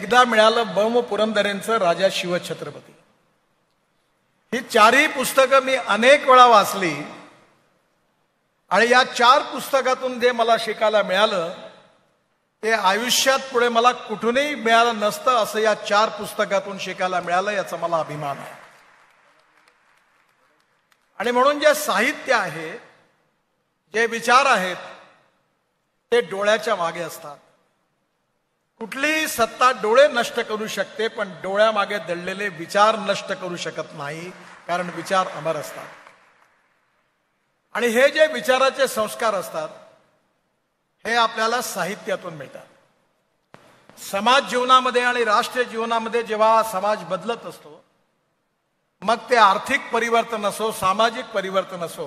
एकदा मिळालं बम पुरंदरेंचं राजा शिवछत्रपती. ही चारही पुस्तकं मी अनेक वेळा वाचली आणि या 4 पुस्तकातून जे मला शिकायला मिळालं ते आयुष्यात पुढे मला कुठूनही मिळालं नसतं असं या 4 पुस्तकातून शिकायला मिळालं, याचा मला अभिमान आहे. आणि म्हणून जे साहित्य आहे, जे विचार आहेत, ते डोळ्याच्या मागे असतात. कुठलीही सत्ता डोळे नष्ट करू शकते, पण डोळ्यामागे दडलेले विचार नष्ट करू शकत नाही, कारण विचार अमर असतात. आणि हे जे विचाराचे संस्कार असतात हे आपल्याला साहित्यातून मिळतात. समाज जीवनामध्ये आणि राष्ट्रीय जीवनामध्ये जेव्हा समाज बदलत असतो, मग ते आर्थिक परिवर्तन असो, सामाजिक परिवर्तन असो,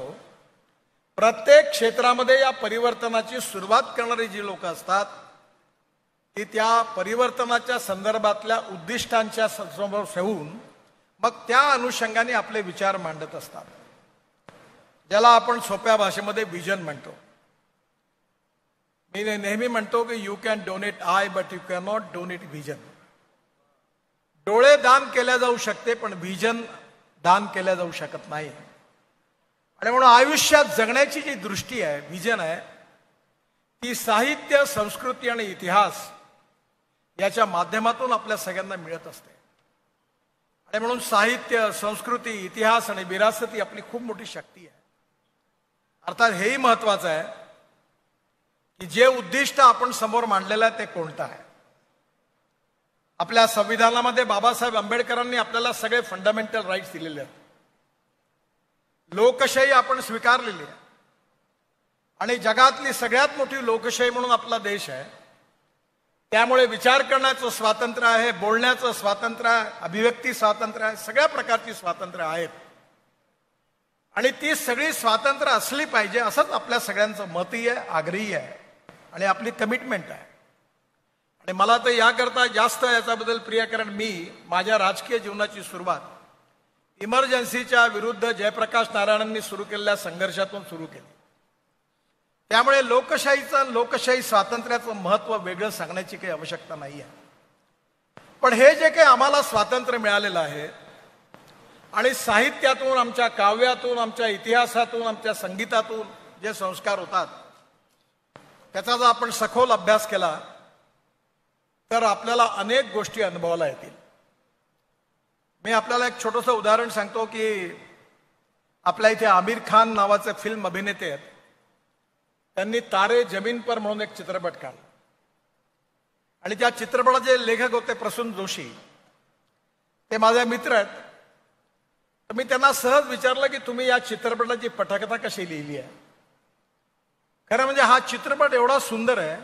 प्रत्येक क्षेत्रामध्ये या परिवर्तनाची सुरुवात करणारी जी लोक असतात ती त्या परिवर्तनाच्या संदर्भातल्या उद्दिष्टांच्या समोर ठेवून मग त्या अनुषंगाने आपले विचार मांडत असतात, ज्याला आपण सोप्या भाषेमध्ये विजन म्हणतो. मी नेहमी म्हणतो की you can donate I but you can not donate vision. डोळे दान केल्या जाऊ शकते, पण व्हिजन दान केल्या जाऊ शकत नाही. आणि म्हणून आयुष्यात जगण्याची जी दृष्टी आहे, व्हिजन आहे, ती साहित्य, संस्कृती आणि इतिहास याच्या माध्यमातून आपल्या सगळ्यांना मिळत असते. आणि म्हणून साहित्य, संस्कृती, इतिहास आणि विरासत ही आपली खूप मोठी शक्ती आहे. अर्थात हेही महत्वाचं आहे की जे उद्दिष्ट आपण समोर मांडलेलं आहे ते कोणतं आहे. आपल्या संविधानामध्ये बाबासाहेब आंबेडकरांनी आपल्याला सगळे फंडामेंटल राईट्स दिलेले आहेत. लोकशाही आपण स्वीकारलेली आहे आणि जगातली सगळ्यात मोठी लोकशाही म्हणून आपला देश आहे. त्यामुळे विचार करण्याचं स्वातंत्र्य आहे, बोलण्याचं स्वातंत्र्य आहे, अभिव्यक्ती स्वातंत्र्य आहे, सगळ्या प्रकारची स्वातंत्र्य आहेत. आणि ती सगळी स्वातंत्र्य असली पाहिजे असंच आपल्या सगळ्यांचं मतही आहे, आग्रही आहे आणि आपली कमिटमेंट आहे. आणि मला तर याकरता जास्त याच्याबद्दल प्रिय, कारण मी माझ्या राजकीय जीवनाची सुरुवात इमर्जन्सीच्या विरुद्ध जयप्रकाश नारायणांनी सुरू केलेल्या संघर्षातून सुरू केली. त्यामुळे लोकशाहीचं, लोकशाही स्वातंत्र्याचं महत्त्व वेगळं सांगण्याची काही आवश्यकता नाही आहे. पण हे जे काही आम्हाला स्वातंत्र्य मिळालेलं आहे आणि साहित्यातून, आमच्या काव्यातून, आमच्या इतिहासातून, आमच्या संगीतातून जे संस्कार होतात त्याचा जर आपण सखोल अभ्यास केला तर आपल्याला अनेक गोष्टी अनुभवायला येतील. मी आपल्याला एक छोटंसं उदाहरण सांगतो की आपल्या इथे आमिर खान नावाचे फिल्म अभिनेते आहेत. त्यांनी तारे जमीन पर म्हणून एक चित्रपट काढला आणि त्या चित्रपटाचे लेखक होते प्रसून जोशी. ते माझे मित्र आहेत. तर मी त्यांना सहज विचारलं की तुम्ही या चित्रपटाची पटकथा कशी लिहिली आहे. खरं म्हणजे हा चित्रपट एवढा सुंदर आहे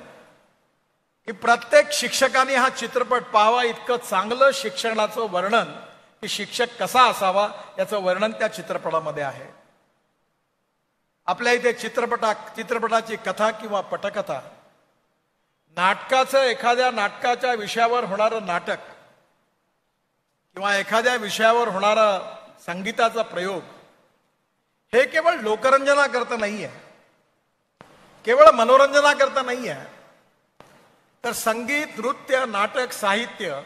की प्रत्येक शिक्षकाने हा चित्रपट पाहावा. इतकं चांगलं शिक्षणाचं वर्णन, की शिक्षक कसा असावा याचं वर्णन त्या चित्रपटामध्ये आहे. आपल्या इथे चित्रपटाची कथा किंवा पटकथा, नाटकाचं, एखाद्या नाटकाच्या विषयावर होणारं नाटक किंवा एखाद्या विषयावर होणारा संगीताचा प्रयोग हे केवळ लोकरंजनाकरता नाही आहे, केवळ मनोरंजनाकरता नाही आहे, तर संगीत, नृत्य, नाटक, साहित्य,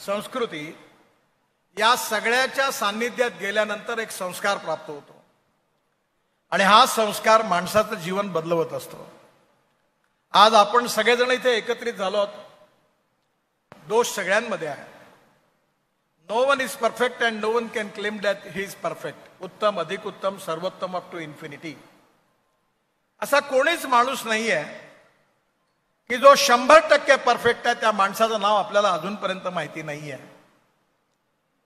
संस्कृती या सगळ्याच्या सान्निध्यात गेल्यानंतर एक संस्कार प्राप्त होतो आणि हा संस्कार माणसाचं जीवन बदलवत असतो. आज आपण सगळेजण इथे एकत्रित झालो आहोत. दोष सगळ्यांमध्ये आहे. No one is perfect and no one can claim that he is perfect. उत्तम, अधिक उत्तम, सर्वोत्तम अप टू इन्फिनिटी. असा कोणीच माणूस नाही आहे की जो 100% परफेक्ट आहे. त्या माणसाचं नाव आपल्याला अजूनपर्यंत माहिती नाही आहे.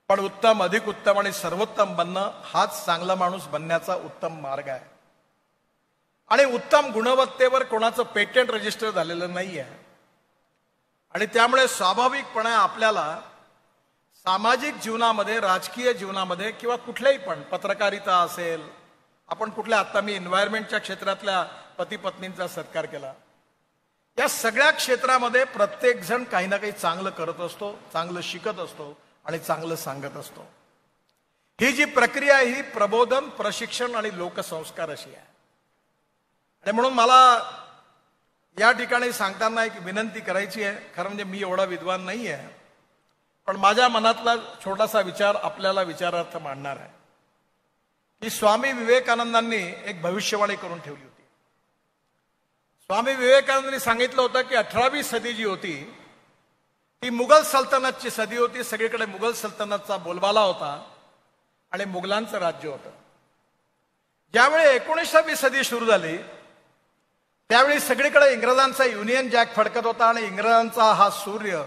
पण उत्तम, अधिक उत्तम आणि सर्वोत्तम बनणं हाच चांगला माणूस बनण्याचा उत्तम मार्ग आहे. आणि उत्तम गुणवत्तेवर कोणाचं पेटंट रजिस्टर झालेलं नाही आहे. आणि त्यामुळे स्वाभाविकपणे आपल्याला सामाजिक जीवनामध्ये, राजकीय जीवनामध्ये किंवा कुठल्याही पण, पत्रकारिता असेल, आपण कुठल्या, आता मी एन्व्हायरमेंटच्या क्षेत्रातल्या पती पत्नींचा सत्कार केला, या सगळ्या क्षेत्रामध्ये प्रत्येक जण काही ना काही चांगलं करत असतो, चांगलं शिकत असतो आणि चांगलं सांगत असतो. ही जी प्रक्रिया आहे ही प्रबोधन, प्रशिक्षण आणि लोकसंस्कार अशी आहे. आणि म्हणून मला या ठिकाणी सांगताना एक विनंती करायची आहे. खरं म्हणजे मी एवढा विद्वान नाही आहे, पण माझ्या मनातला छोटासा विचार आपल्याला विचारार्थ मांडणार आहे की स्वामी विवेकानंदांनी एक भविष्यवाणी करून ठेवली होती. स्वामी विवेकानंदांनी सांगितलं होतं की 18वी सदी जी होती ती मुघल सल्तनतची सदी होती. सगळीकडे मुघल सल्तनतचा बोलबाला होता आणि मुघलांचं राज्य होतं. ज्यावेळी 19वी सदी सुरू झाली त्यावेळी सगळीकडे इंग्रजांचा युनियन जॅक फडकत होता आणि इंग्रजांचा हा सूर्य,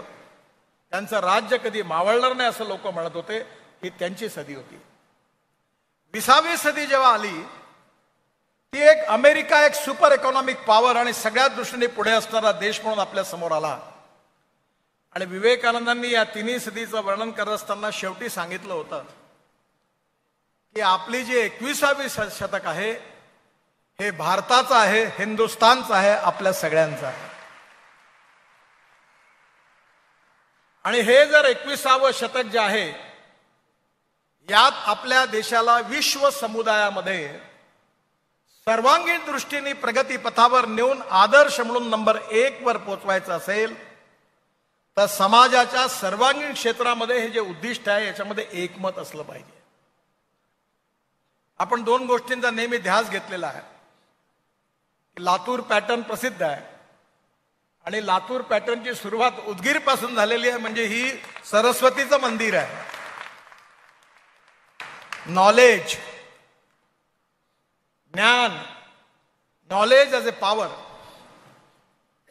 त्यांचं राज्य कधी मावळणार नाही असं लोक म्हणत होते. ही त्यांची सदी होती. 20वी सदी जेव्हा आली ती एक अमेरिका एक सुपर इकॉनॉमिक पॉवर आणि सगळ्यात दृष्टीने पुढे असणारा देश म्हणून आपल्या समोर आला. आणि विवेकानंदांनी या तिन्ही सदीचं वर्णन करत असताना शेवटी सांगितलं होतं की आपली जी 21वी शतक आहे हे भारताचं आहे, हिंदुस्थानचं आहे, आपल्या सगळ्यांचं आहे. आणि हे जर 21वं शतक जे आहे यात आपल्या देशाला विश्व समुदायामध्ये सर्वांगीण दृष्टीने प्रगती पथावर नेऊन आदर्श म्हणून नंबर 1 वर पोहोचवायचं असेल तर समाजाच्या सर्वांगीण क्षेत्रामध्ये हे जे उद्दिष्ट आहे याच्यामध्ये एकमत असलं पाहिजे. आपण 2 गोष्टींचा नेहमी ध्यास घेतलेला आहे. लातूर पॅटर्न प्रसिद्ध आहे आणि लातूर पॅटर्नची सुरुवात उदगीर पासून झालेली आहे. म्हणजे ही सरस्वतीचं मंदिर आहे. नॉलेज, ज्ञान, knowledge as a power,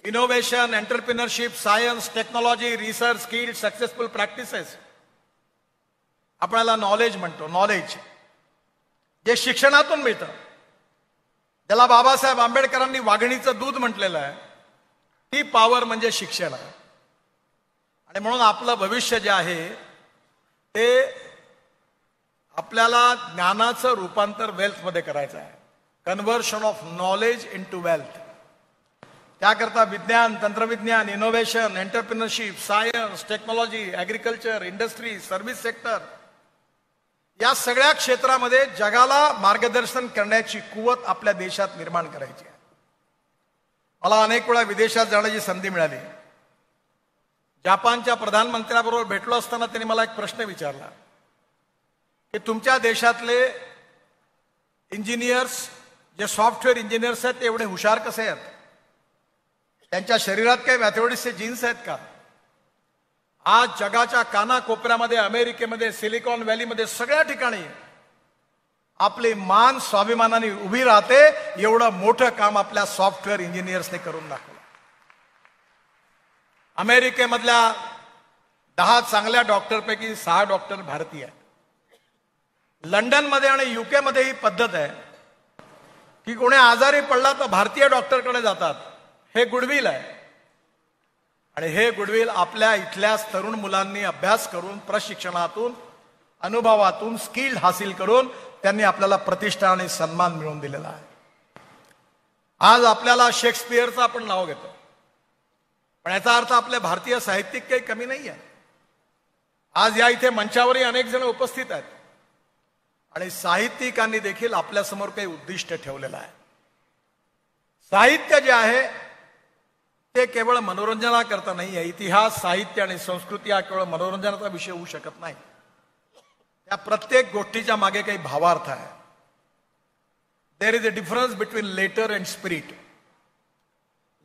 innovation, entrepreneurship, science, technology, research, skill, successful practices, आपल्याला नॉलेज म्हणतो. नॉलेज जे शिक्षणातून मिळतं, ज्याला बाबासाहेब आंबेडकरांनी वाघिणीचं दूध म्हटलेलं आहे, ती पॉवर म्हणजे शिक्षण आहे. आणि म्हणून आपलं भविष्य जे आहे ते आपल्याला ज्ञानाचं रूपांतर वेल्थमध्ये करायचं आहे. Conversion of knowledge into wealth. त्याकरता विज्ञान, तंत्रविज्ञान, innovation, entrepreneurship, science, technology, agriculture, industry, service sector या सगळ्या क्षेत्रामध्ये जगाला मार्गदर्शन करण्याची कुवत आपल्या देशात निर्माण करायची आहे. मला अनेक वेळा विदेशात जाण्याची संधी मिळाली. जपानच्या प्रधानमंत्र्याबरोबर भेटलो असताना त्यांनी मला एक प्रश्न विचारला की तुमच्या देशातले इंजिनियर्स, जे सॉफ्टवेअर इंजिनियर्स आहेत ते एवढे हुशार कसे आहेत? त्यांच्या शरीरात काही मॅथमॅटिक्सचे जीन्स आहेत का? आज जगाच्या कानाकोपऱ्यामध्ये, अमेरिकेमध्ये, सिलिकॉन व्हॅलीमध्ये सगळ्या ठिकाणी आपली मान स्वाभिमानाने उभी राहते. एवढं मोठं काम आपल्या सॉफ्टवेअर इंजिनियर्सने करून दाखवलं. अमेरिकेमधल्या 10 चांगल्या डॉक्टरपैकी 6 डॉक्टर भारतीय आहेत. लंडनमध्ये आणि युके मध्ये ही पद्धत आहे की कोणी आजारी पडला तर भारतीय डॉक्टरकडे जातात. हे गुडविल आहे. आणि हे गुडविल आपल्या इथल्या तरुण मुलांनी अभ्यास करून, प्रशिक्षणातून, अनुभवातून, स्किल हासिल करून त्यांनी आपल्याला प्रतिष्ठा आणि सन्मान मिळवून दिलेला आहे. आज आपल्याला शेक्सपियरचं आपण नाव घेतो, पण याचा अर्थ आपले भारतीय साहित्यिक काही कमी नाही आहे. आज या इथे मंचावरही अनेक जण उपस्थित आहेत आणि साहित्यिकांनी देखील आपल्यासमोर काही उद्दिष्ट ठेवलेलं आहे. साहित्य जे आहे ते केवळ मनोरंजनाकरता नाही आहे. इतिहास, साहित्य आणि संस्कृती हा केवळ मनोरंजनाचा विषय होऊ शकत नाही. त्या प्रत्येक गोष्टीच्या मागे काही भावार्थ आहे. There is a difference between letter and spirit.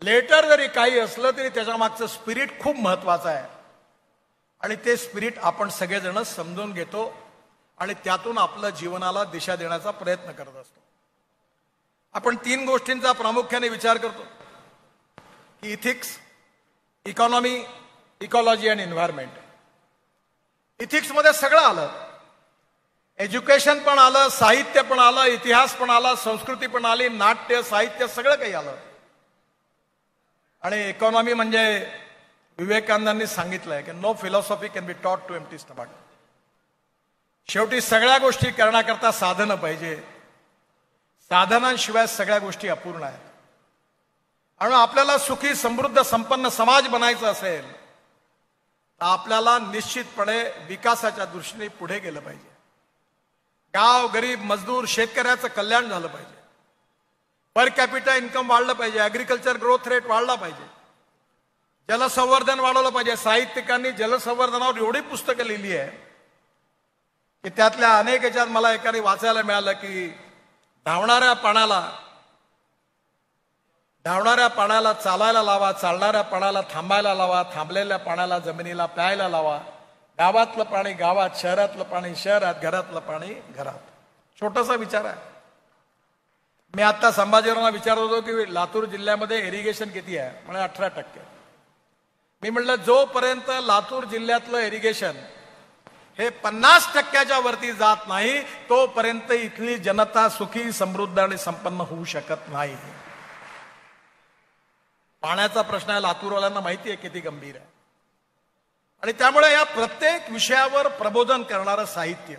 Letter जरी काही असलं तरी त्याच्या मागचं स्पिरिट खूप महत्वाचं आहे आणि ते स्पिरिट आपण सगळेजण समजून घेतो आणि त्यातून आपल्या जीवनाला दिशा देण्याचा प्रयत्न करत असतो. आपण 3 गोष्टींचा प्रामुख्याने विचार करतो की इथिक्स, इकॉनॉमी, इकॉलॉजी आणि एन्व्हायरमेंट. इथिक्समध्ये सगळं आलं. एज्युकेशन पण आलं, साहित्य पण आलं, इतिहास पण आला, संस्कृती पण आली, नाट्य, साहित्य सगळं काही आलं. आणि इकॉनॉमी म्हणजे विवेकानंदांनी सांगितलंय की no philosophy can be taught to empty stomach. शेवटी सगळ्या गोष्टी करण्याकरता साधनं पाहिजे. साधनांशिवाय सगळ्या गोष्टी अपूर्ण आहेत. आणि आपल्याला सुखी, समृद्ध, संपन्न समाज बनायचा असेल तर आपल्याला निश्चितपणे विकासाच्या दृष्टीने पुढे गेलं पाहिजे. गाव, गरीब, मजदूर, शेतकऱ्याचं कल्याण झालं पाहिजे. पर कॅपिटा इन्कम वाढलं पाहिजे, ॲग्रिकल्चर ग्रोथ रेट वाढला पाहिजे, जलसंवर्धन वाढवलं पाहिजे. साहित्यिकांनी जलसंवर्धनावर एवढी पुस्तकं लिहिली आहे की त्यातल्या अनेक याच्यात मला एकाने वाचायला मिळालं की धावणाऱ्या पाण्याला चालायला लावा, चालणाऱ्या पाण्याला थांबायला लावा, थांबलेल्या पाण्याला जमिनीला प्यायला लावा, गावातलं पाणी गावात, शहरातलं पाणी शहरात, घरातलं पाणी घरात. छोटासा विचार आहे. मी आता संभाजीरावांना विचारत होतो की लातूर जिल्ह्यामध्ये इरिगेशन किती आहे, म्हणजे 18%. मी म्हटलं जोपर्यंत लातूर जिल्ह्यातलं इरिगेशन हे 50% वरती जात नाही तोपर्यंत इथली जनता सुखी, समृद्ध आणि संपन्न होऊ शकत नाही. पाण्याचा प्रश्न आहे, लातूरवाल्यांना माहिती आहे किती गंभीर आहे. आणि त्यामुळे या प्रत्येक विषयावर प्रबोधन करणारं साहित्य,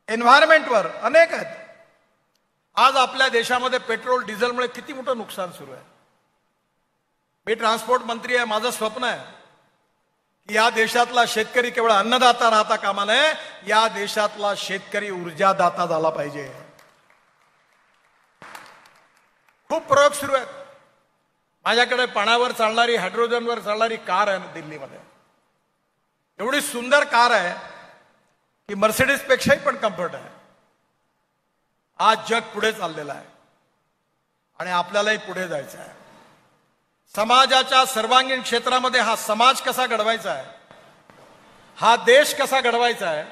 एन्व्हायरमेंटवर अनेक आहेत. आज आपल्या देशामध्ये पेट्रोल डिझेलमुळे किती मोठं नुकसान सुरू आहे. मी ट्रान्सपोर्ट मंत्री आहे. माझं स्वप्न आहे की या देशातला शेतकरी केवळ अन्नदाता राहता कामा नये, या देशातला शेतकरी ऊर्जादाता झाला पाहिजे. खूप प्रयोग सुरू आहेत. माझ्याकडे पाण्यावर चालणारी, हायड्रोजनवर चालणारी कार आहे दिल्लीमध्ये. एवढी सुंदर कार आहे की मर्सिडीज पेक्षाही पण कम्फर्ट आहे. आज जग पुढे चाललेलं आहे आणि आपल्यालाही पुढे जायचं आहे. समाजाच्या सर्वांगीण क्षेत्रामध्ये हा समाज कसा घडवायचा आहे, हा देश कसा घडवायचा आहे,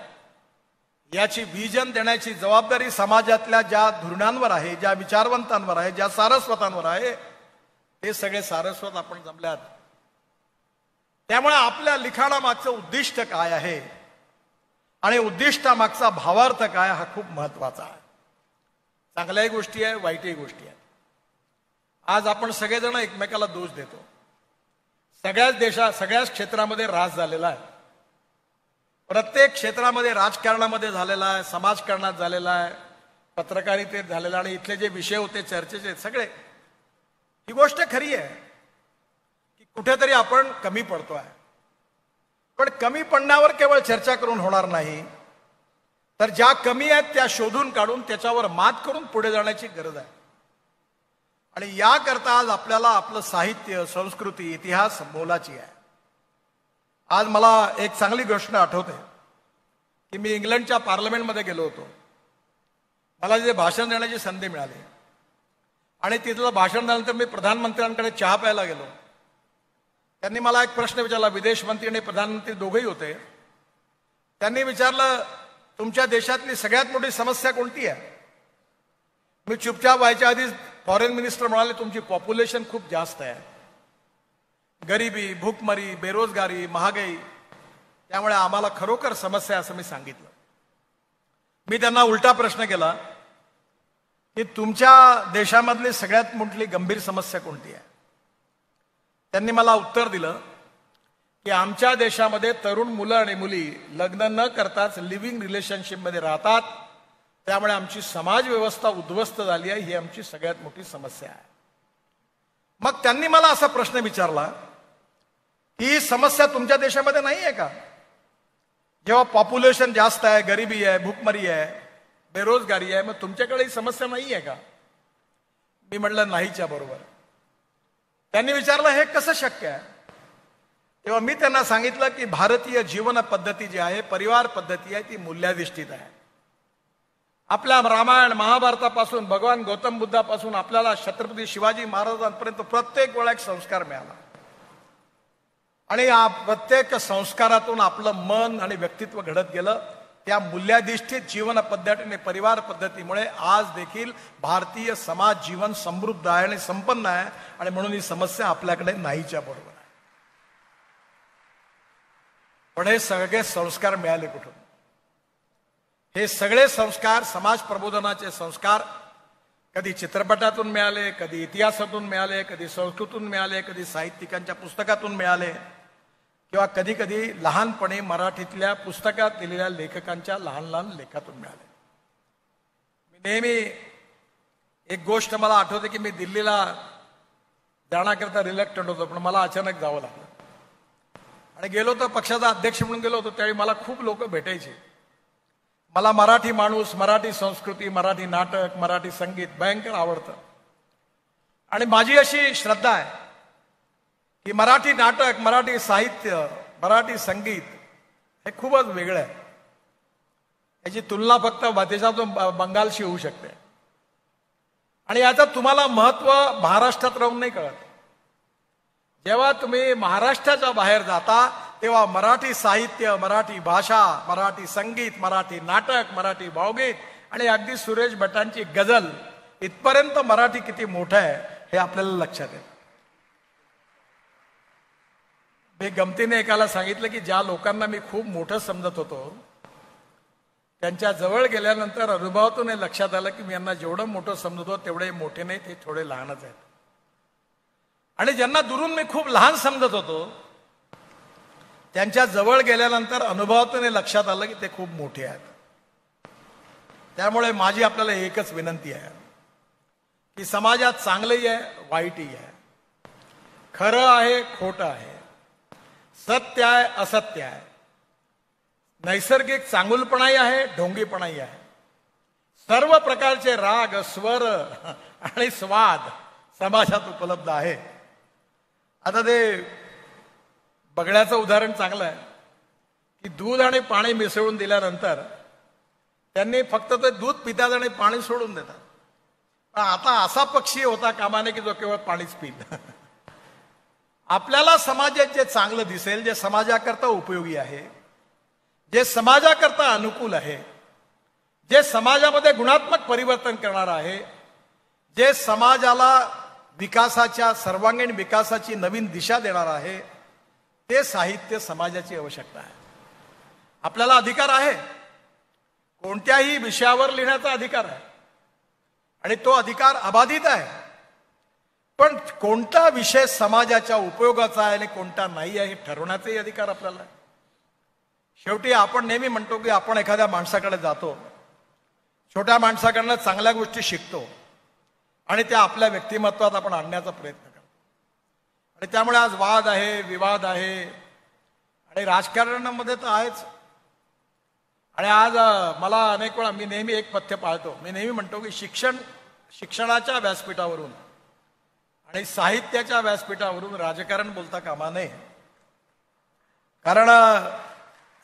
याची व्हिजन देण्याची जबाबदारी समाजातल्या ज्या धुरणांवर आहे, ज्या विचारवंतांवर आहे, ज्या सारस्वतांवर आहे, हे सगळे सारस्वत आपण जमल्यात. त्यामुळे आपल्या लिखाणामागचं उद्दिष्ट काय आहे आणि उद्दिष्टामागचा भावार्थ काय, हा खूप महत्वाचा आहे. चांगल्याही गोष्टी आहे, वाईटही गोष्टी आहेत. आज आपण सगळेजण एकमेकाला दोष देतो. सगळ्याच क्षेत्रामध्ये ऱ्हास झालेला आहे. प्रत्येक क्षेत्रामध्ये, राजकारणामध्ये झालेला आहे, समाजकारणात झालेला आहे, पत्रकारितेत झालेला, आणि इथले जे विषय होते चर्चेचे सगळे, ही गोष्ट खरी आहे की कुठेतरी आपण कमी पडतोय. पण कमी पडण्यावर केवळ चर्चा करून होणार नाही, तर ज्या कमी आहेत त्या शोधून काढून त्याच्यावर मात करून पुढे जाण्याची गरज आहे. आणि याकरता आज आपल्याला आपलं साहित्य, संस्कृती, इतिहास मोलाची आहे. आज मला एक चांगली गोष्ट आठवते की मी इंग्लंडच्या पार्लमेंटमध्ये गेलो होतो. मला तिथे भाषण देण्याची संधी मिळाली आणि तिथलं भाषण झाल्यानंतर मी प्रधानमंत्र्यांकडे चहा प्यायला गेलो. त्यांनी मला एक प्रश्न विचारला. विदेश मंत्री आणि प्रधानमंत्री दोघेही होते. त्यांनी विचारलं, तुमच्या देशातली सगळ्यात मोठी समस्या कोणती आहे? मी चुपचाप व्हायच्या आधीच फॉरेन मिनिस्टर म्हणाले, तुमची पॉप्युलेशन खूप जास्त आहे, गरिबी, भूकमरी, बेरोजगारी, महागाई, त्यामुळे आम्हाला खरोखर समस्या आहे, असं मी सांगितलं. मी त्यांना उलटा प्रश्न केला की तुमच्या देशामधली सगळ्यात मोठी गंभीर समस्या कोणती आहे? त्यांनी मला उत्तर दिलं की आमच्या देशामध्ये तरुण मुलं आणि मुली लग्न न करताच लिव्हिंग रिलेशनशिपमध्ये राहतात, त्यामुळे आमची समाज व्यवस्था उद्ध्वस्त झाली आहे, ही आमची सगळ्यात मोठी समस्या आहे. मग त्यांनी मला असा प्रश्न विचारला की ही समस्या तुमच्या देशामध्ये नाही आहे का? जेव्हा पॉप्युलेशन जास्त आहे, गरिबी आहे, भूकमरी आहे, बेरोजगारी आहे, मग तुमच्याकडे ही समस्या नाही आहे का? मी म्हटलं नाहीच्या बरोबर. त्यांनी विचारलं हे कसं शक्य आहे? तेव्हा मी त्यांना सांगितलं की भारतीय जीवन पद्धती जी आहे, परिवार पद्धती आहे, ती मूल्याधिष्ठित आहे. आपल्या रामायण महाभारतापासून भगवान गौतम बुद्धापासून आपल्याला छत्रपती शिवाजी महाराजांपर्यंत प्रत्येक वेळा एक संस्कार मिळाला आणि या प्रत्येक संस्कारातून आपलं मन आणि व्यक्तित्व घडत गेलं. त्या मूल्याधिष्ठित जीवन पद्धती आणि परिवार पद्धतीमुळे आज देखील भारतीय समाज जीवन समृद्ध आहे आणि संपन्न आहे, आणि म्हणून ही समस्या आपल्याकडे नाहीच्या बरोबर आहे. पण हे सगळे संस्कार मिळाले कुठून? हे सगळे संस्कार, समाज प्रबोधनाचे संस्कार, कधी चित्रपटातून मिळाले, कधी इतिहासातून मिळाले, कधी संस्कृतून मिळाले, कधी साहित्यिकांच्या पुस्तकातून मिळाले, किंवा कधी कधी लहानपणी मराठीतल्या पुस्तकात लिहिलेल्या लेखकांच्या लहान लहान लेखातून मिळाले. मी नेहमी एक गोष्ट मला आठवते की मी दिल्लीला जाण्याकरता रिलक्टंट होतो, पण मला अचानक जावं लागलं आणि गेलो तर पक्षाचा अध्यक्ष म्हणून गेलो होतो. त्यावेळी मला खूप लोक भेटायचे. मला मराठी माणूस, मराठी संस्कृती, मराठी नाटक, मराठी संगीत भयंकर आवडतं. आणि माझी अशी श्रद्धा आहे की मराठी नाटक, मराठी साहित्य, मराठी संगीत हे खूपच वेगळं आहे. याची तुलना फक्त देशातून बंगालशी होऊ शकते. आणि याचं तुम्हाला महत्व महाराष्ट्रात राहून नाही कळत. जेव्हा तुम्ही महाराष्ट्राच्या बाहेर जाता तेव्हा मराठी साहित्य, मराठी भाषा, मराठी संगीत, मराठी नाटक, मराठी भावगीत आणि अगदी सुरेश भटांची गझल इथपर्यंत मराठी किती मोठं आहे हे आपल्याला लक्षात येतं. मी गमतीने एकाला सांगितलं की ज्या लोकांना मी खूप मोठं समजत होतो त्यांच्या जवळ गेल्यानंतर अनुभवातून हे लक्षात आलं की मी यांना जेवढं मोठं समजतो तेवढे मोठे नाही, ते थोडे लहानच आहेत. आणि ज्यांना दुरून मी खूप लहान समजत होतो त्यांच्या जवळ गेल्यानंतर अनुभवातून हे लक्षात आलं की ते खूप मोठे आहेत. त्यामुळे माझी आपल्याला एकच विनंती आहे की समाजात चांगलंही आहे, वाईटही आहे, खरं आहे, खोटं आहे, सत्य आहे, असत्य आहे, नैसर्गिक चांगुलपणाही आहे, ढोंगीपणाही आहे. सर्व प्रकारचे राग, स्वर आणि स्वाद समाजात उपलब्ध आहे. आता ते बगड्याचं उदाहरण चांगलं आहे की दूध आणि पाणी मिसळून दिल्यानंतर त्यांनी फक्त ते दूध पितात आणि पाणी सोडून देतात. पण आता असा पक्षी होता कामा नये की जो केवळ पाणीच पित. आपल्याला समाजात जे चांगलं दिसेल, जे समाजाकरता उपयोगी आहे, जे समाजाकरता अनुकूल आहे, जे समाजामध्ये गुणात्मक परिवर्तन करणार आहे, जे समाजाला विकासाच्या, सर्वांगीण विकासाची नवीन दिशा देणार आहे, ते साहित्य समाजाची आवश्यकता आहे. आपल्याला अधिकार आहे, कोणत्याही विषयावर लिहिण्याचा अधिकार आहे आणि तो अधिकार अबाधित आहे. पण कोणता विषय समाजाच्या उपयोगाचा आहे आणि कोणता नाही आहे हे ठरवण्याचाही अधिकार आपल्याला आहे. शेवटी आपण नेहमी म्हणतो की आपण एखाद्या माणसाकडे जातो, छोट्या माणसाकडनं चांगल्या गोष्टी शिकतो आणि त्या आपल्या व्यक्तिमत्वात आपण आणण्याचा प्रयत्न करतो. आणि त्यामुळे आज वाद आहे, विवाद आहे आणि राजकारणामध्ये तर आहेच. आणि आज मला अनेक वेळा, मी नेहमी एक पथ्य पाळतो, मी नेहमी म्हणतो की शिक्षणाच्या व्यासपीठावरून आणि साहित्याच्या व्यासपीठावरून राजकारण बोलता कामा नये. कारण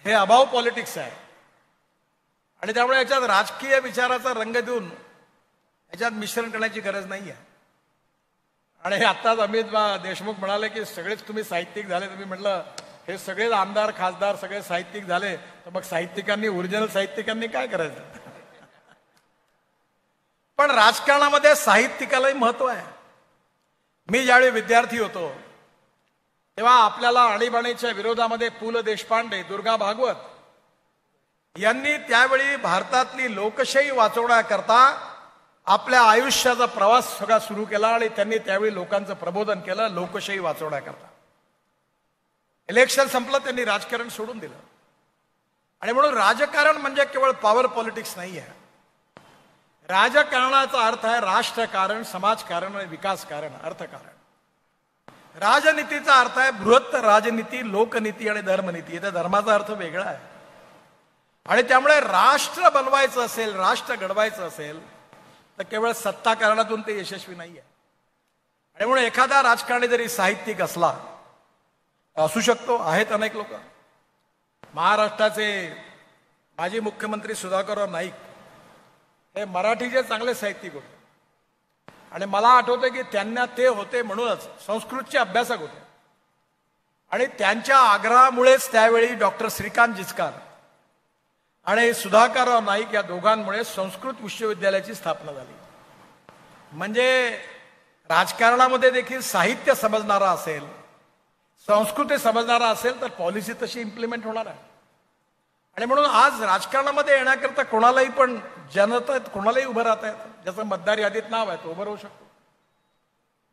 हे अबाव पॉलिटिक्स आहे आणि त्यामुळे याच्यात राजकीय विचाराचा रंग देऊन याच्यात मिश्रण करण्याची गरज नाही आहे. आणि आत्ताच अमित देशमुख म्हणाले की सगळेच तुम्ही साहित्यिक झाले. तुम्ही म्हटलं हे सगळेच आमदार, खासदार सगळे साहित्यिक झाले, तर मग साहित्यिकांनी, ओरिजिनल साहित्यिकांनी काय करायचं? पण राजकारणामध्ये साहित्यिकालाही महत्व आहे. मी ज्यावेळी विद्यार्थी होतो तेव्हा आपल्याला आणीबाणीच्या विरोधामध्ये पु ल देशपांडे, दुर्गा भागवत यांनी त्यावेळी भारतातली लोकशाही वाचवण्याकरता आपल्या आयुष्याचा प्रवास सगळा सुरू केला आणि त्यांनी त्यावेळी लोकांचं प्रबोधन केलं लोकशाही वाचवण्याकरता. इलेक्शन संपलं, त्यांनी राजकारण सोडून दिलं. आणि म्हणून राजकारण म्हणजे केवळ पॉवर पॉलिटिक्स नाही आहे. राजकारणाचा अर्थ आहे राष्ट्रकारण, समाजकारण आणि विकासकारण, अर्थकारण. राजनीतीचा अर्थ आहे बृहत्तर राजनीती, लोकनीती आणि धर्मनीती. इथे धर्माचा अर्थ वेगळा आहे. आणि त्यामुळे राष्ट्र बनवायचं असेल, राष्ट्र घडवायचं असेल तर केवळ सत्ताकारणातून ते यशस्वी नाही आहे. आणि म्हणून एखादा राजकारणी जरी साहित्यिक असू शकतो, आहेत अनेक लोक. महाराष्ट्राचे माजी मुख्यमंत्री सुधाकरराव नाईक हे मराठीचे चांगले साहित्यिक होते. आणि मला आठवतं की त्यांना ते होते म्हणूनच संस्कृतचे अभ्यासक होते. आणि त्यांच्या आग्रहामुळेच त्यावेळी डॉक्टर श्रीकांत जिचकार आणि सुधाकरराव नाईक या दोघांमुळे संस्कृत विश्वविद्यालयाची स्थापना झाली. म्हणजे राजकारणामध्ये देखील साहित्य समजणारा असेल, संस्कृती समजणारा असेल तर पॉलिसी तशी इम्प्लिमेंट होणार आहे. आणि म्हणून आज राजकारणामध्ये येण्याकरता कोणालाही पण जनता कोणालाही उभं राहता येतं. ज्याचं मतदार यादीत नाव आहे तो उभं राहू शकतो.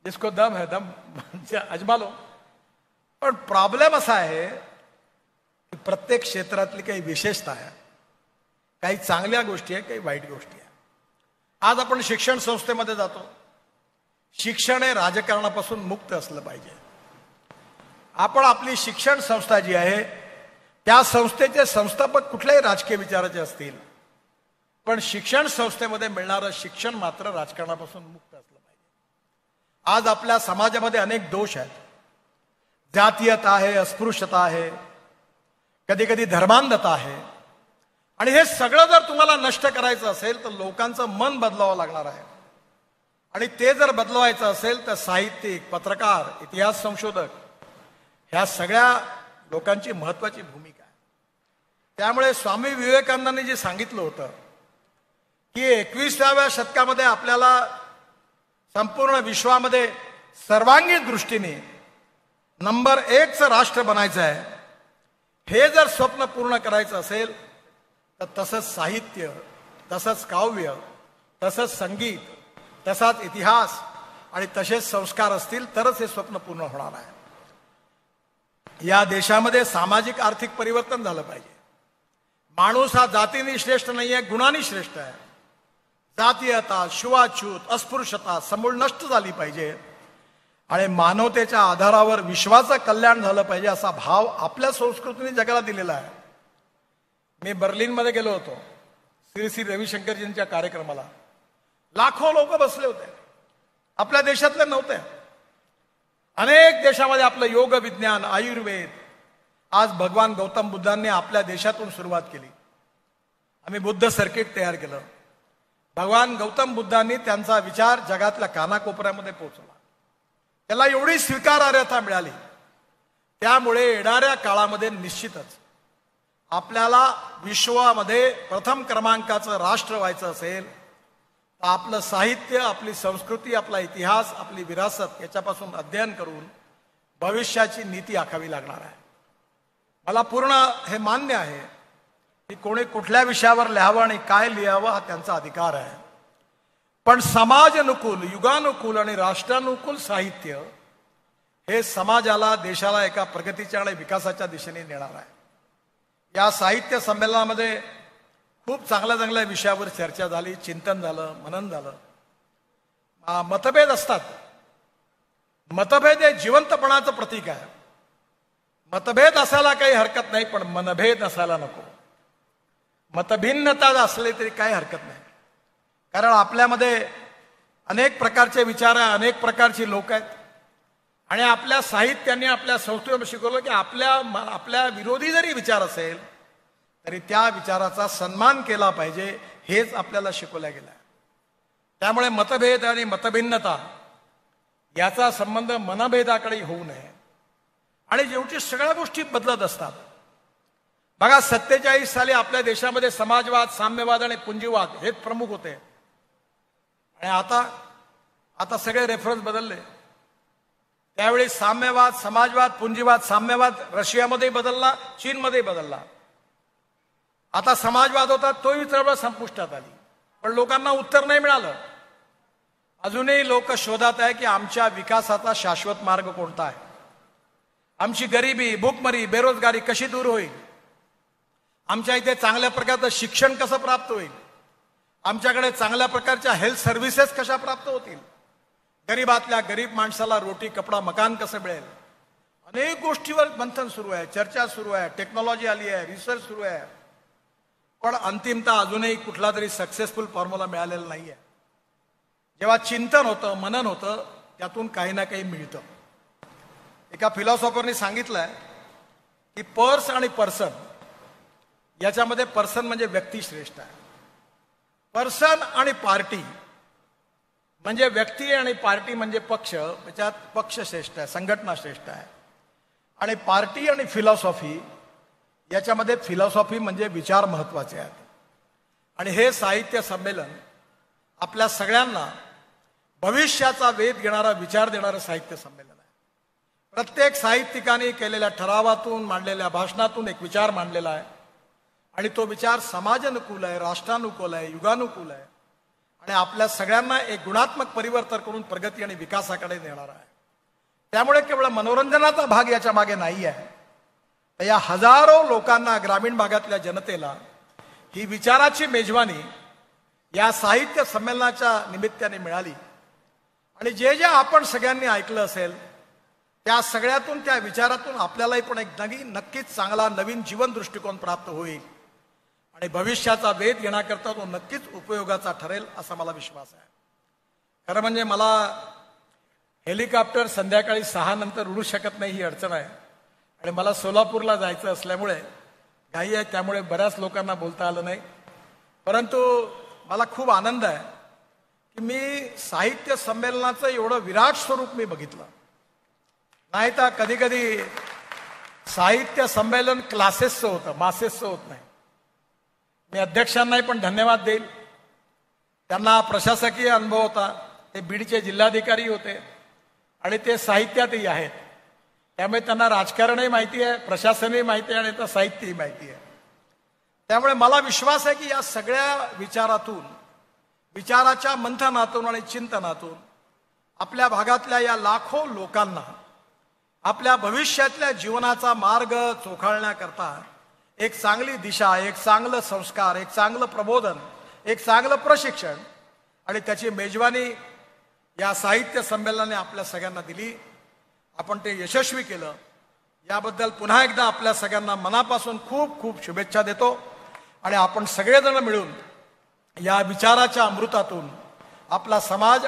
जिसको दम है दम अजमा लो. पण प्रॉब्लेम असा आहे की प्रत्येक क्षेत्रातली काही विशेषता आहे, काही चांगल्या गोष्टी आहे, काही वाईट गोष्टी आहे. आज आपण शिक्षण संस्थेमध्ये जातो. शिक्षण हे राजकारणापासून मुक्त असलं पाहिजे. आपण आपली शिक्षण संस्था जी आहे त्या संस्थेचे संस्थापक कुठल्याही राजकीय विचाराचे असतील पण शिक्षण संस्थेमध्ये मिळणारं शिक्षण मात्र राजकारणापासून मुक्त असलं पाहिजे. आज आपल्या समाजामध्ये अनेक दोष आहेत. जातीयता आहे, अस्पृश्यता आहे, कधी कधी धर्मांधता आहे. आणि हे सगळं जर तुम्हाला नष्ट करायचं असेल तर लोकांचं मन बदलावं लागणार आहे. आणि ते जर बदलवायचं असेल तर साहित्यिक, पत्रकार, इतिहास संशोधक ह्या सगळ्या लोकांची महत्वाची भूमिका आहे. त्यामुळे स्वामी विवेकानंदांनी जे सांगितलं होतं की 21व्या शतकामध्ये आपल्याला संपूर्ण विश्वामध्ये सर्वांगीण दृष्टीने नंबर 1चं राष्ट्र बनायचं आहे, हे जर स्वप्न पूर्ण करायचं असेल तर तसंच साहित्य, तसंच काव्य, तसंच संगीत, तसाच इतिहास आणि तसेच संस्कार असतील तरच हे स्वप्न पूर्ण होणार आहे. या देशामध्ये सामाजिक आर्थिक परिवर्तन झालं पाहिजे. माणूस हा जातीने श्रेष्ठ नाही आहे, गुणांनी श्रेष्ठ आहे. जातीयता, छुआछूत, अस्पृश्यता समूळ नष्ट झाली पाहिजे आणि मानवतेच्या आधारावर विश्वाचं कल्याण झालं पाहिजे असा भाव आपल्या संस्कृतीने जगाला दिलेला आहे. मी बर्लिनमध्ये गेलो होतो श्री श्री रविशंकरजींच्या कार्यक्रमाला. लाखो लोक बसले होते, आपल्या देशातले नव्हते. अनेक देशामध्ये आपलं योग विज्ञान, आयुर्वेद. आज भगवान गौतम बुद्धांनी आपल्या देशातून सुरुवात केली. आम्ही बुद्ध सर्किट तयार केलं. भगवान गौतम बुद्धांनी त्यांचा विचार जगातल्या कानाकोपऱ्यामध्ये पोहोचवला. त्याला एवढी स्वीकारार्हता मिळाली. त्यामुळे येणाऱ्या काळामध्ये निश्चितच आपल्याला विश्वामध्ये प्रथम क्रमांकाचं राष्ट्र व्हायचं असेल तर आपलं साहित्य, आपली संस्कृती, आपला इतिहास, आपली विरासत याच्यापासून अध्ययन करून भविष्याची नीती आखावी लागणार आहे. मला पूर्ण हे मान्य आहे की कोणी कुठल्या विषयावर लिहावं आणि काय लिहावं हा त्यांचा अधिकार आहे. पण समाजानुकूल, युगानुकूल आणि राष्ट्रानुकूल साहित्य हे समाजाला, देशाला एका प्रगतीच्या आणि विकासाच्या दिशेने नेणार आहे. या साहित्य संमेलनामध्ये खूप चांगल्या चांगल्या विषयावर चर्चा झाली, चिंतन झालं, मनन झालं. मतभेद असतात. मतभेद हे जिवंतपणाचं प्रतीक आहे. मतभेद असायला काही हरकत नाही, पण मनभेद असायला नको. मतभिन्नता असली तरी काही हरकत नाही, कारण आपल्यामध्ये अनेक प्रकारचे विचार आहे, अनेक प्रकारची लोक आहेत. आणि आपल्या साहित्याने, आपल्या संस्कृतीने शिकवलं की आपल्या विरोधी जरी विचार असेल तरी त्या विचाराचा सन्मान केला पाहिजे, हेच आपल्याला शिकवलं गेलं आहे. त्यामुळे मतभेद आणि मतभिन्नता याचा संबंध मनभेदाकडे होऊ नये. आणि शेवटी सगळ्या गोष्टी बदलत असतात. बघा, 47 साली आपल्या देशामध्ये समाजवाद, साम्यवाद आणि पुंजीवाद हेच प्रमुख होते. आणि आता सगळे रेफरन्स बदलले. त्यावेळी साम्यवाद, समाजवाद, पुंजीवाद, साम्यवाद रशियामध्ये बदलला, चीनमध्ये बदलला. आता समाजवाद होता, तोही चळवळ संपुष्टात आली, पण लोकांना उत्तर नाही मिळालं. अजूनही लोक शोधात आहे की आमच्या विकासाचा शाश्वत मार्ग कोणता आहे, आमची गरिबी, भूकमरी, बेरोजगारी कशी दूर होईल, आमच्या इथे चांगल्या प्रकारचं शिक्षण कसं प्राप्त होईल, आमच्याकडे चांगल्या प्रकारच्या हेल्थ सर्व्हिसेस कशा प्राप्त होतील, गरीबातल्या गरीब माणसाला रोटी, कपडा, मकान कसं मिळेल. अनेक गोष्टीवर मंथन सुरू आहे, चर्चा सुरू आहे, टेक्नॉलॉजी आली आहे, रिसर्च सुरू आहे. पण अंतिमतः अजूनही कुठला तरी सक्सेसफुल फॉर्म्युला मिळालेला नाही आहे. जेव्हा चिंतन होतं, मनन होतं, त्यातून काही ना काही मिळतं. एका फिलॉसॉफरनी सांगितलंय की पर्स आणि पर्सन याच्यामध्ये पर्सन म्हणजे व्यक्ती श्रेष्ठ आहे. पर्सन आणि पार्टी म्हणजे व्यक्ती आणि पार्टी म्हणजे पक्ष, त्याच्यात पक्ष श्रेष्ठ आहे, संघटना श्रेष्ठ आहे. आणि पार्टी आणि फिलॉसॉफी याच्यामध्ये फिलॉसॉफी म्हणजे विचार महत्वाचे आहेत. आणि हे साहित्य संमेलन आपल्या सगळ्यांना भविष्याचा वेध घेणारा विचार देणारं साहित्य संमेलन आहे. प्रत्येक साहित्यिकाने केलेल्या ठरावातून, मांडलेल्या भाषणातून एक विचार मांडलेला आहे. आणि तो विचार समाजानुकूल आहे, राष्ट्रानुकूल आहे, युगानुकूल आहे. आणि आपल्या सगळ्यांना एक गुणात्मक परिवर्तन करून प्रगती आणि विकासाकडे नेणार आहे. त्यामुळे केवळ मनोरंजनाचा भाग याच्या मागे नाही आहे. तर या हजारो लोकांना, ग्रामीण भागातल्या जनतेला ही विचाराची मेजवानी या साहित्य संमेलनाच्या निमित्ताने मिळाली. आणि जे जे आपण सगळ्यांनी ऐकलं असेल त्या सगळ्यातून, त्या विचारातून आपल्यालाही पण एक नक्कीच चांगला नवीन जीवन दृष्टिकोन प्राप्त होईल. आणि भविष्याचा वेध घेण्याकरता तो नक्कीच उपयोगाचा ठरेल असा मला विश्वास आहे. खरं म्हणजे मला हेलिकॉप्टर संध्याकाळी 6 नंतर उडू शकत नाही ही अडचण आहे आणि मला सोलापूरला जायचं असल्यामुळे घाई आहे, त्यामुळे बऱ्याच लोकांना बोलता आलं नाही. परंतु मला खूप आनंद आहे की मी साहित्य संमेलनाचं एवढं विराट स्वरूप मी बघितलं नाही. तर कधी कधी साहित्य संमेलन क्लासेसचं होतं, मासेसचं होत नाही. मी अध्यक्षांनाही पण धन्यवाद देईल. त्यांना प्रशासकीय अनुभव होता, ते बीडचे जिल्हाधिकारी होते आणि ते साहित्यातही आहेत, त्यामुळे त्यांना राजकारणही माहिती आहे, प्रशासनही माहिती आहे आणि तर साहित्यही माहिती आहे. त्यामुळे मला विश्वास आहे की या सगळ्या विचारातून, विचाराच्या मंथनातून आणि चिंतनातून आपल्या भागातल्या या लाखो लोकांना आपल्या भविष्यातल्या जीवनाचा मार्ग चोखाळण्याकरता एक चांगली दिशा, एक चांगलं संस्कार, एक चांगलं प्रबोधन, एक चांगलं प्रशिक्षण आणि त्याची मेजवानी या साहित्य संमेलनाने आपल्या सगळ्यांना दिली. आपण ते यशस्वी केलं याबद्दल पुन्हा एकदा आपल्या सगळ्यांना मनापासून खूप खूप शुभेच्छा देतो. आणि आपण सगळेजण मिळून या विचाराच्या अमृतातून आपला समाज